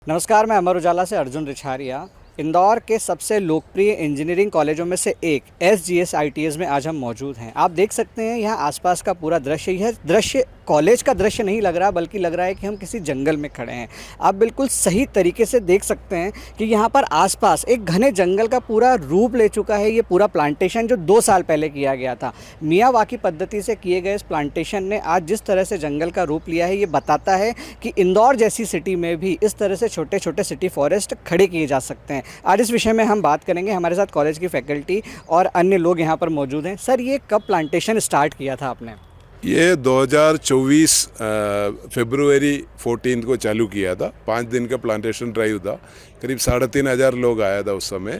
नमस्कार, मैं अमर उजाला से अर्जुन रिछारिया। इंदौर के सबसे लोकप्रिय इंजीनियरिंग कॉलेजों में से एक SGS ITS में आज हम मौजूद हैं। आप देख सकते हैं यहाँ आसपास का पूरा दृश्य, यह दृश्य कॉलेज का दृश्य नहीं लग रहा, बल्कि लग रहा है कि हम किसी जंगल में खड़े हैं। आप बिल्कुल सही तरीके से देख सकते हैं कि यहाँ पर आसपास एक घने जंगल का पूरा रूप ले चुका है ये पूरा प्लांटेशन, जो 2 साल पहले किया गया था। मियावाकी पद्धति से किए गए इस प्लांटेशन ने आज जिस तरह से जंगल का रूप लिया है, ये बताता है कि इंदौर जैसी सिटी में भी इस तरह से छोटे छोटे सिटी फॉरेस्ट खड़े किए जा सकते हैं। आज इस विषय में हम बात करेंगे। हमारे साथ कॉलेज की फैकल्टी और अन्य लोग यहाँ पर मौजूद हैं। सर, ये कब प्लांटेशन स्टार्ट किया था आपने? ये 2024 फरवरी 14 को चालू किया था। 5 दिन का प्लांटेशन ड्राइव था। करीब 3,500 लोग आया था उस समय।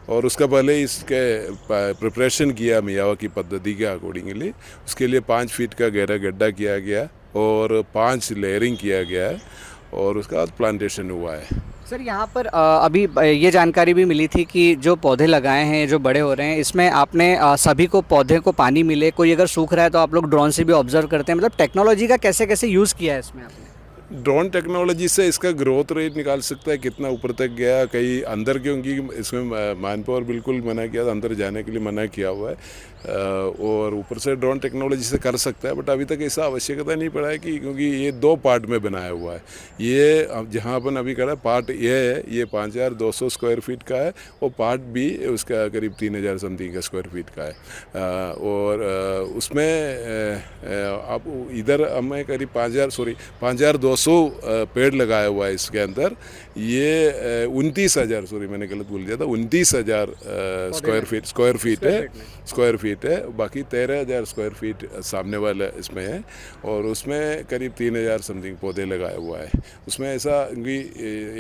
और उसका पहले इसके प्रिपरेशन किया मियावाकी पद्धति के अकॉर्डिंगली। उसके लिए 5 फीट का गहरा गड्ढा किया गया और 5 लेयरिंग किया गया है और उसका बाद प्लांटेशन हुआ है। सर, यहाँ पर अभी ये जानकारी भी मिली थी कि जो पौधे लगाए हैं, जो बड़े हो रहे हैं, इसमें आपने सभी को पौधे को पानी मिले, कोई अगर सूख रहा है तो आप लोग ड्रोन से भी ऑब्जर्व करते हैं। मतलब टेक्नोलॉजी का कैसे कैसे यूज़ किया है इसमें आपने? ड्रोन टेक्नोलॉजी से इसका ग्रोथ रेट निकाल सकता है, कितना ऊपर तक गया, कहीं अंदर, क्योंकि इसमें मैन पावर बिल्कुल मना किया था, अंदर जाने के लिए मना किया हुआ है। और ऊपर से ड्रोन टेक्नोलॉजी से कर सकता है, बट अभी तक ऐसा आवश्यकता नहीं पड़ा है कि, क्योंकि ये 2 पार्ट में बनाया हुआ है। ये जहाँ अपन अभी खड़ा है, पार्ट ए है, ये 5,200 स्क्वायर फीट का है, और पार्ट बी उसका करीब 3,000 समथिंग का स्क्वायर फीट का है। और उसमें आप इधर हमें करीब 5,200 पेड़ लगाया हुआ है इसके अंदर। ये 29,000, सॉरी मैंने गलत बोल दिया था, 29,000 स्क्वायर फीट है। बाकी 13,000 स्क्वायर फीट सामने वाला इसमें है, और उसमें करीब 3,000 समथिंग पौधे लगाया हुआ है। उसमें ऐसा कि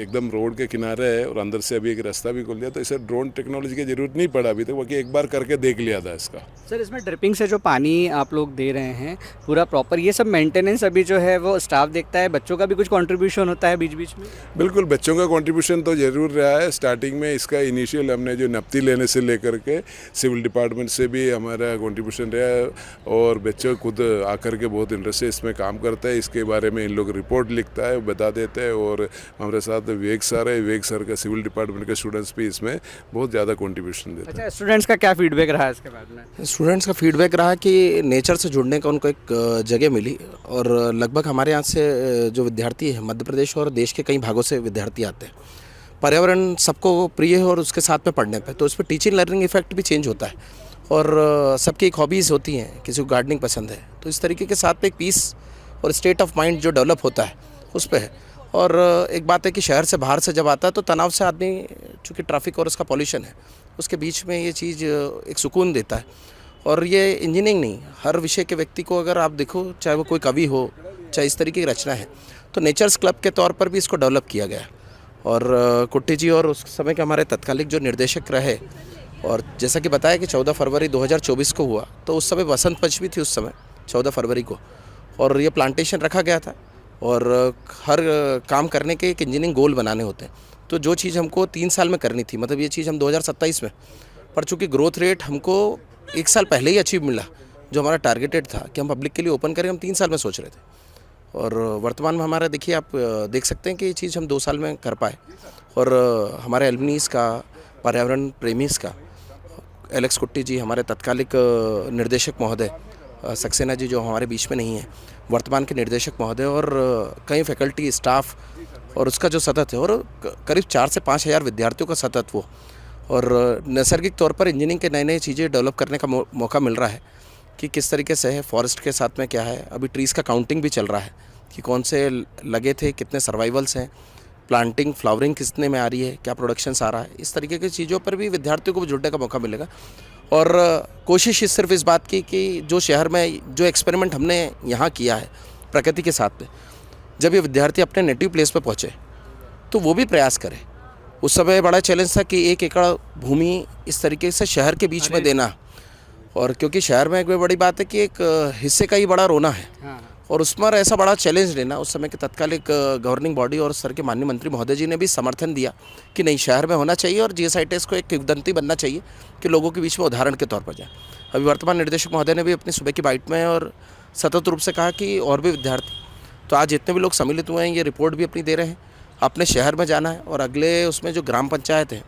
एकदम रोड के किनारे है और अंदर से अभी एक रास्ता भी खोल दिया, तो इसे ड्रोन टेक्नोलॉजी की जरूरत नहीं पड़ा अभी तक, बाकी एक बार करके देख लिया था इसका। सर, इसमें ड्रिपिंग से जो पानी आप लोग दे रहे हैं पूरा प्रॉपर, ये सब मेंटेनेंस अभी जो है वो स्टाफ देखता है, बच्चों का भी कुछ कंट्रीब्यूशन होता है बीच बीच में? बिल्कुल, बच्चों का कंट्रीब्यूशन तो ज़रूर रहा है। स्टार्टिंग में इसका इनिशियल हमने जो नपती लेने से लेकर के सिविल डिपार्टमेंट से भी हमारा कंट्रीब्यूशन रहा है, और बच्चे खुद आकर के बहुत इंटरेस्ट से इसमें काम करता है। इसके बारे में इन लोग रिपोर्ट लिखता है, बता देते हैं। और हमारे साथ विवेक सर है, विवेक सर का सिविल डिपार्टमेंट के स्टूडेंट्स भी इसमें बहुत ज़्यादा कंट्रीब्यूशन देते हैं। अच्छा, स्टूडेंट्स का क्या फीडबैक रहा है इसके बाद में? स्टूडेंट्स का फीडबैक रहा कि नेचर से जुड़ने का उनको एक जगह मिली, और लगभग हमारे यहाँ से जो विद्यार्थी है, मध्य प्रदेश और देश के कई भागों से विद्यार्थी आते हैं। पर्यावरण सबको प्रिय है, और उसके साथ में पढ़ने पे तो उस पर टीचिंग लर्निंग इफेक्ट भी चेंज होता है। और सबकी एक हॉबीज़ होती हैं, किसी को गार्डनिंग पसंद है, तो इस तरीके के साथ में एक पीस और स्टेट ऑफ माइंड जो डेवलप होता है उस पर है। और एक बात है कि शहर से बाहर से जब आता है तो तनाव से आदमी, चूँकि ट्रैफिक और उसका पॉल्यूशन है, उसके बीच में ये चीज़ एक सुकून देता है। और ये इंजीनियरिंग नहीं, हर विषय के व्यक्ति को अगर आप देखो, चाहे वो कोई कवि हो, चाहे इस तरीके की रचना है, तो नेचर्स क्लब के तौर पर भी इसको डेवलप किया गया है। और कुट्टी जी और उस समय के हमारे तत्कालिक जो निर्देशक रहे, और जैसा कि बताया कि 14 फरवरी 2024 को हुआ, तो उस समय बसंत पंचमी थी, उस समय 14 फरवरी को, और ये प्लांटेशन रखा गया था। और हर काम करने के एक इंजीनियरिंग गोल बनाने होते हैं, तो जो चीज़ हमको 3 साल में करनी थी, मतलब ये चीज़ हम 2027 में, पर चूँकि ग्रोथ रेट हमको 1 साल पहले ही अचीव मिला, जो हमारा टारगेटेड था कि हम पब्लिक के लिए ओपन करें, हम 3 साल में सोच रहे थे। और वर्तमान में हमारा देखिए, आप देख सकते हैं कि ये चीज़ हम 2 साल में कर पाए। और हमारे एल्युमनीज़ का, पर्यावरण प्रेमीज़ का, एलेक्स कुट्टी जी हमारे तत्कालिक निर्देशक महोदय, सक्सेना जी जो हमारे बीच में नहीं है, वर्तमान के निर्देशक महोदय, और कई फैकल्टी स्टाफ, और उसका जो सतत है, और करीब 4 से 5 हज़ार विद्यार्थियों का सतत वो, और नैसर्गिक तौर पर इंजीनियरिंग के नए नए चीज़ें डेवलप करने का मौका मिल रहा है कि किस तरीके से है, फॉरेस्ट के साथ में क्या है। अभी ट्रीज़ का काउंटिंग भी चल रहा है कि कौन से लगे थे, कितने सर्वाइवल्स हैं, प्लांटिंग फ्लावरिंग कितने में आ रही है, क्या प्रोडक्शंस आ रहा है। इस तरीके की चीज़ों पर भी विद्यार्थियों को भी जुड़ने का मौका मिलेगा। और कोशिश सिर्फ इस बात की कि जो शहर में जो एक्सपेरिमेंट हमने यहाँ किया है प्रकृति के साथ में, जब ये विद्यार्थी अपने नेटिव प्लेस पर पहुँचे तो वो भी प्रयास करें। उस समय बड़ा चैलेंज था कि 1 एकड़ भूमि इस तरीके से शहर के बीच में देना, और क्योंकि शहर में एक बड़ी बात है कि एक हिस्से का ही बड़ा रोना है। हाँ। और उस पर ऐसा बड़ा चैलेंज लेना, उस समय के तत्कालिक गवर्निंग बॉडी और सर के माननीय मंत्री महोदय जी ने भी समर्थन दिया कि नहीं, शहर में होना चाहिए, और GSITS को एक किंवदंती बनना चाहिए कि लोगों के बीच में उदाहरण के तौर पर जाए। अभी वर्तमान निर्देशक महोदय ने भी अपनी सुबह की बाइट में और सतत रूप से कहा कि और भी विद्यार्थी, तो आज जितने भी लोग सम्मिलित हुए हैं, ये रिपोर्ट भी अपनी दे रहे हैं अपने शहर में जाना है और अगले उसमें जो ग्राम पंचायत है,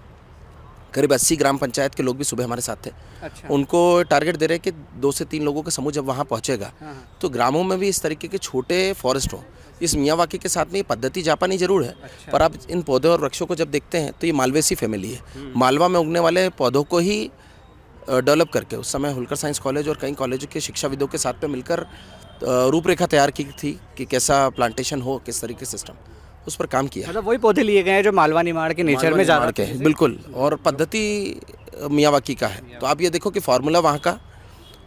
करीब 80 ग्राम पंचायत के लोग भी सुबह हमारे साथ थे। अच्छा। उनको टारगेट दे रहे हैं कि 2 से 3 लोगों का समूह जब वहाँ पहुँचेगा तो ग्रामों में भी इस तरीके के छोटे फॉरेस्ट हों। इस मियावाकी के साथ में ये पद्धति जापानी ज़रूर है, पर आप इन पौधे और वृक्षों को जब देखते हैं तो ये मालवेसी फैमिली है। मालवा में उगने वाले पौधों को ही डेवलप करके उस समय होलकर साइंस कॉलेज और कई कॉलेजों के शिक्षाविदों के साथ में मिलकर रूपरेखा तैयार की थी कि कैसा प्लांटेशन हो, किस तरीके सिस्टम, उस पर काम किया। मतलब वही पौधे लिए गए हैं जो मालवा निमाड़ के नेचर में ज़्यादा के हैं, बिल्कुल, और पद्धति मियावाकी का है। तो आप ये देखो कि फार्मूला वहाँ का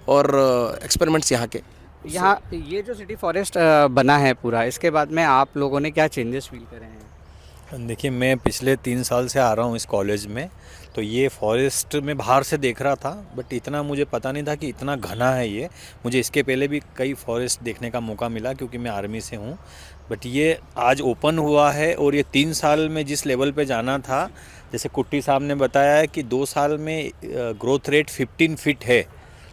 और एक्सपेरिमेंट्स यहाँ के। यहाँ ये जो सिटी फॉरेस्ट बना है पूरा, इसके बाद में आप लोगों ने क्या चेंजेस फील करे हैं? देखिए, मैं पिछले 3 साल से आ रहा हूँ इस कॉलेज में, तो ये फॉरेस्ट में बाहर से देख रहा था, बट इतना मुझे पता नहीं था कि इतना घना है ये। मुझे इसके पहले भी कई फॉरेस्ट देखने का मौका मिला क्योंकि मैं आर्मी से हूँ, बट ये आज ओपन हुआ है और ये 3 साल में जिस लेवल पे जाना था, जैसे कुट्टी साहब ने बताया है कि 2 साल में ग्रोथ रेट 15 फीट है,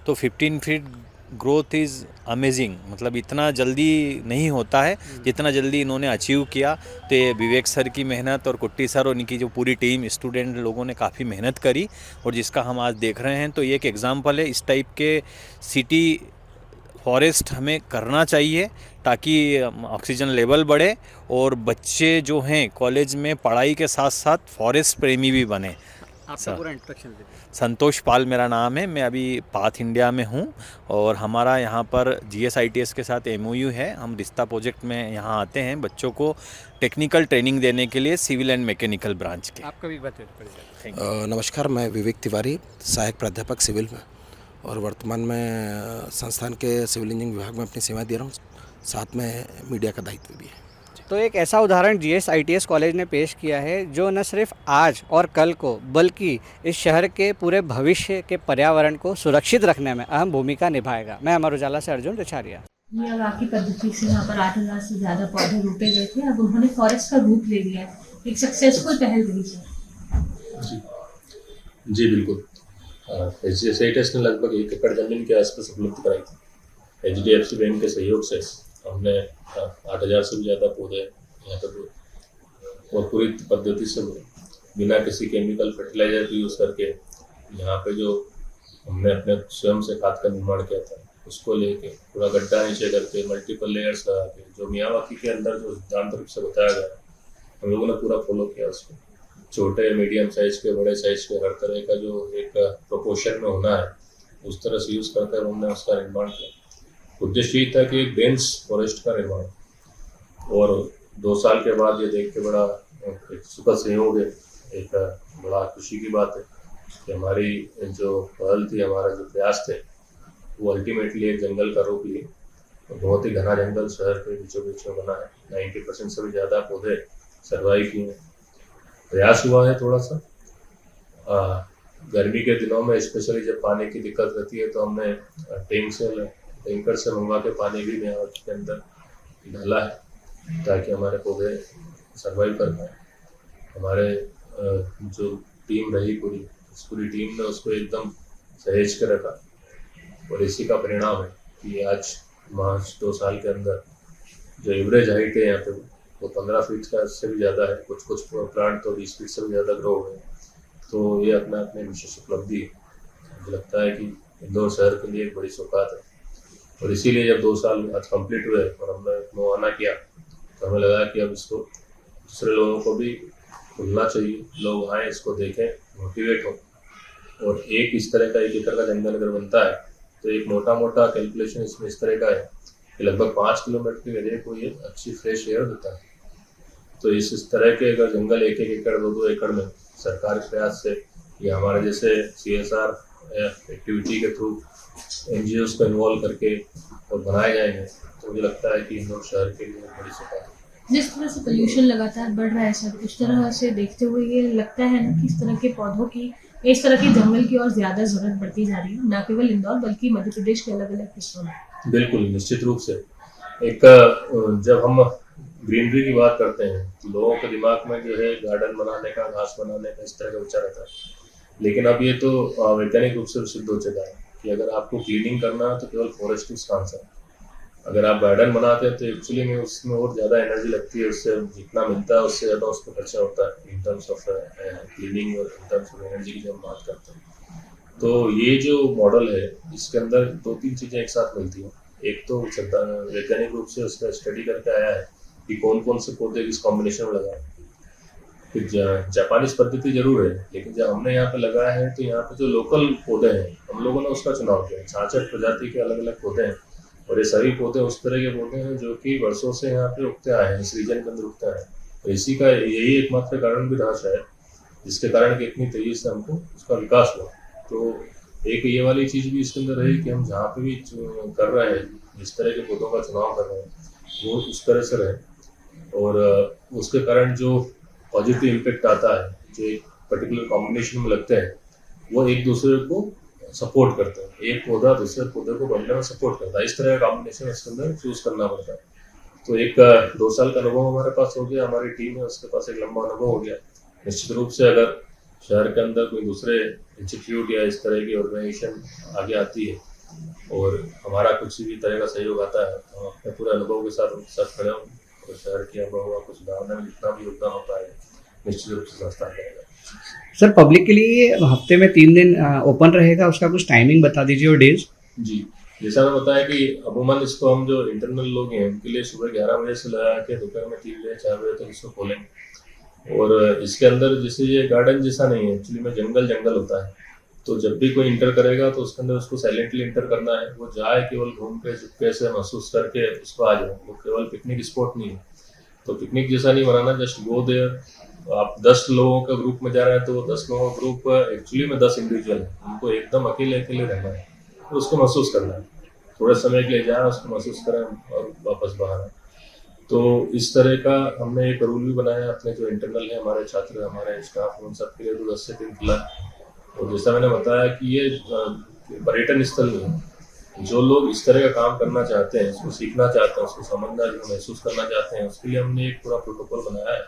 तो 15 फीट ग्रोथ इज़ अमेजिंग। मतलब इतना जल्दी नहीं होता है जितना जल्दी इन्होंने अचीव किया। तो ये विवेक सर की मेहनत और कुट्टी सर और इनकी जो पूरी टीम स्टूडेंट लोगों ने काफ़ी मेहनत करी और जिसका हम आज देख रहे हैं, तो ये एक एग्जांपल है। इस टाइप के सिटी फॉरेस्ट हमें करना चाहिए ताकि ऑक्सीजन लेवल बढ़े और बच्चे जो हैं कॉलेज में पढ़ाई के साथ साथ फॉरेस्ट प्रेमी भी बने। आपका पूरा इंट्रोडक्शन दीजिए। संतोष पाल मेरा नाम है, मैं अभी पाथ इंडिया में हूँ और हमारा यहाँ पर GSITS के साथ MOU है। हम रिश्ता प्रोजेक्ट में यहाँ आते हैं बच्चों को टेक्निकल ट्रेनिंग देने के लिए, सिविल एंड मैकेनिकल ब्रांच के। आपका भी बताइए। Thank you. नमस्कार, मैं विवेक तिवारी, सहायक प्राध्यापक सिविल में, और वर्तमान में संस्थान के सिविल इंजीनियरिंग विभाग में अपनी सेवा दे रहा हूँ, साथ में मीडिया का दायित्व भी है। तो एक ऐसा उदाहरण GSITS कॉलेज ने पेश किया है जो न सिर्फ आज और कल को बल्कि इस शहर के पूरे भविष्य के पर्यावरण को सुरक्षित रखने में अहम भूमिका निभाएगा। मैं अमर उजाला से अर्जुन रिछारिया। मियावाकी पद्धति से यहाँ पर 8,000 से ज़्यादा पौधे रोपे गए थे, अब उन्होंने फॉरेस्ट का रूप ले लिया है। एक सक्सेसफुल पहल रही है। जी बिल्कुल। GSITS ने लगभग 1 एकड़ जमीन के आसपास उपलब्ध कराई थी। HDFC बैंक के सहयोग से हमने 8,000 से भी ज़्यादा पौधे यहाँ पर और पूरी पद्धति से बिना किसी केमिकल फर्टिलाइजर की यूज़ करके यहाँ पे जो हमने अपने स्वयं से खाद का निर्माण किया था उसको लेके पूरा गड्ढा नीचे करके मल्टीपल लेयर्स लगा के जो मियावाकी के अंदर जो सिद्धांत रूप से बताया गया हम लोगों ने पूरा फॉलो किया उसको। छोटे मीडियम साइज के, बड़े साइज के, हर तरह का जो एक प्रोपोर्शन में होना है उस तरह से यूज़ करके हमने उसका निर्माण किया। उद्देश्य ये था कि एक डेंस फॉरेस्ट का निर्माण, और 2 साल के बाद ये देख के बड़ा एक सुखद संयोग है, एक बड़ा खुशी की बात है कि हमारी जो पहल थी, हमारा जो प्रयास थे वो अल्टीमेटली एक जंगल का रूप लिए। बहुत ही घना जंगल शहर के बीचों बीच में बना है। 90% से भी ज़्यादा पौधे सर्वाइव किए। प्रयास हुआ है थोड़ा सा गर्मी के दिनों में, स्पेशली जब पानी की दिक्कत रहती है तो हमने टैंकर से मंगवा के पानी भी मियावाकी के अंदर डाला है ताकि हमारे पौधे सर्वाइव कर पाए। हमारे जो टीम रही पूरी टीम ने उसको एकदम सहेज के रखा और इसी का परिणाम है कि आज मार्च 2 साल के अंदर जो एवरेज हाइट है यहाँ पे वो 15 फीट का से भी ज़्यादा है। कुछ प्लांट तो 20 फीट से भी ज़्यादा ग्रो हुए हैं। तो ये अपने विशेष उपलब्धि है। मुझे लगता है कि इंदौर शहर के लिए एक बड़ी सौगात है और इसीलिए जब 2 साल आज कंप्लीट हुए और हमने मुआयना किया तो हमें लगा कि अब इसको दूसरे लोगों को भी खुलना चाहिए, लोग आएँ, इसको देखें, मोटिवेट हों। और एक इस तरह का 1 एकड़ का जंगल अगर बनता है तो एक मोटा कैलकुलेशन इसमें इस तरह का है कि लगभग 5 किलोमीटर के एरिया को ये अच्छी फ्रेश एयर देता है। तो इस तरह के अगर जंगल 1 एकड़ 2 एकड़ में सरकारी प्रयास से या हमारे जैसे CSR एक्टिविटी के थ्रू NGOs को इन्वॉल्व करके और बनाए जाएंगे तो मुझे लगता है कि इंदौर शहर के लिए बड़ी सफलता है। जिस तरह से पोल्यूशन लगातार बढ़ रहा है सर, उस तरह से देखते हुए ये लगता है ना कि इस तरह के पौधों की, इस तरह के जंगल की और ज़्यादा ज़रूरत बढ़ती जा रही है, न केवल इंदौर बल्कि मध्य प्रदेश के अलग अलग हिस्सों में। बिल्कुल, निश्चित रूप से। एक जब हम ग्रीनरी की बात करते हैं तो लोगों के दिमाग में जो है गार्डन बनाने का, घास बनाने का, इस तरह का विचार आता है। लेकिन अब ये तो वैज्ञानिक रूप से सिद्ध हो चुका है कि अगर आपको क्लीनिंग करना है तो केवल फॉरेस्ट ही इसका आंसर है। अगर आप गार्डन बनाते हैं तो एक्चुअली में उसमें और ज़्यादा एनर्जी लगती है, उससे जितना मिलता है उससे ज़्यादा उसमें खर्चा होता है इन टर्म्स ऑफ क्लीनिंग और इन टर्म्स ऑफ एनर्जी की जब हम बात करते हैं। तो ये जो मॉडल है इसके अंदर 2-3 चीज़ें एक साथ मिलती हैं। एक तो वैज्ञानिक रूप से उसका स्टडी करके आया है कि कौन कौन से पौधे किस कॉम्बिनेशन में लगाए। फिर जापानीज पद्धति जरूर है, लेकिन जब हमने यहाँ पे लगाया है तो यहाँ पे जो लोकल पौधे हैं हम लोगों ने उसका चुनाव किया। 66 प्रजाति के अलग अलग पौधे हैं और ये सभी पौधे उस तरह के पौधे हैं जो कि वर्षों से यहाँ पे उगते आए हैं, इस रीजन के अंदर उगते आए हैं। तो इसी का यही एकमात्र कारण भी रहा शायद, जिसके कारण कि इतनी तेजी से हमको उसका विकास हुआ। तो एक ये वाली चीज़ भी इसके अंदर है कि हम जहाँ पे भी कर रहे हैं, जिस तरह के पौधों का चुनाव कर रहे हैं वो उस तरह से रहे और उसके कारण जो पॉजिटिव इम्पेक्ट आता है, जो एक पर्टिकुलर कॉम्बिनेशन में लगते हैं, वो एक दूसरे को सपोर्ट करते हैं। एक पौधा दूसरे पौधे को बढ़ने में सपोर्ट करता है। इस तरह का कॉम्बिनेशन इसके अंदर चूज करना पड़ता है। तो एक 2 साल का अनुभव हमारे पास हो गया, हमारी टीम है उसके पास एक लंबा अनुभव हो गया। निश्चित रूप से अगर शहर के अंदर कोई दूसरे इंस्टीट्यूट या इस तरह की ऑर्गेनाइजेशन आगे आती है और हमारा कुछ भी तरह का सहयोग आता है तो हम अपने पूरे अनुभव के साथ उनके साथ खड़े होंगे और शहर की आबोहवा को सुधारने में जितना भी योगदान होता है निश्चित रूप से संस्थान करेगा। सर, पब्लिक के लिए हफ्ते में 3 दिन ओपन रहेगा, उसका कुछ टाइमिंग बता दीजिए और डेज। जी, जैसा मैं बताया कि अमूमन इसको हम जो इंटरनल लोग हैं उनके लिए सुबह 11 बजे से लगा के दोपहर में 3 बजे 4 बजे तक इसको खोलेंगे। और इसके अंदर जैसे ये गार्डन जैसा नहीं है, एक्चुअली में जंगल होता है। तो जब भी कोई इंटर करेगा तो उसके अंदर उसको साइलेंटली इंटर करना है। वो जाए केवल घूम के चुपके से महसूस करके उसको आ जाए। वो केवल पिकनिक स्पॉट नहीं है, तो पिकनिक जैसा नहीं बनाना, जस्ट गो देयर। आप 10 लोगों का ग्रुप में जा रहे हैं तो 10 लोगों का ग्रुप एक्चुअली में 10 इंडिविजुअल है, उनको एकदम अकेले रहना है, तो उसको महसूस करना है। थोड़े समय के लिए जाए, उसको महसूस करें और वापस बाहर आए। तो इस तरह का हमने एक रूल भी बनाया अपने जो इंटरनल है, हमारे छात्र, हमारे स्टाफ, उन सबके लिए तो 10 से 3 खुला है। और जैसा मैंने बताया कि ये पर्यटन स्थल नहीं है। जो लोग इस तरह का काम करना चाहते हैं, उसको सीखना चाहते हैं, उसको समझना, जो महसूस करना चाहते हैं, उसके लिए हमने एक पूरा प्रोटोकॉल बनाया है।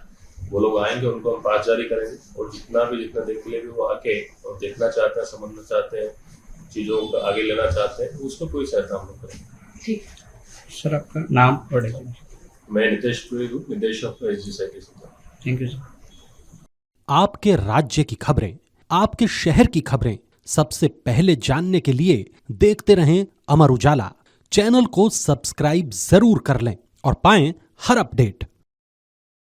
वो लोग आएंगे, उनको हम पास जारी करेंगे और जितना देर के लिए भी वो आके और देखना चाहते हैं, समझना चाहते हैं, चीज़ों को आगे लेना चाहते हैं, उसको कोई सहायता हम लोग करेंगे। ठीक। सर, आपका नाम और डेजिग्नेशन? मैं नितेश पुरी, निदेशक SGSITS। Thank you sir. आपके राज्य की खबरें, आपके शहर की खबरें सबसे पहले जानने के लिए देखते रहें अमर उजाला। चैनल को सब्सक्राइब जरूर कर लें और पाएं हर अपडेट।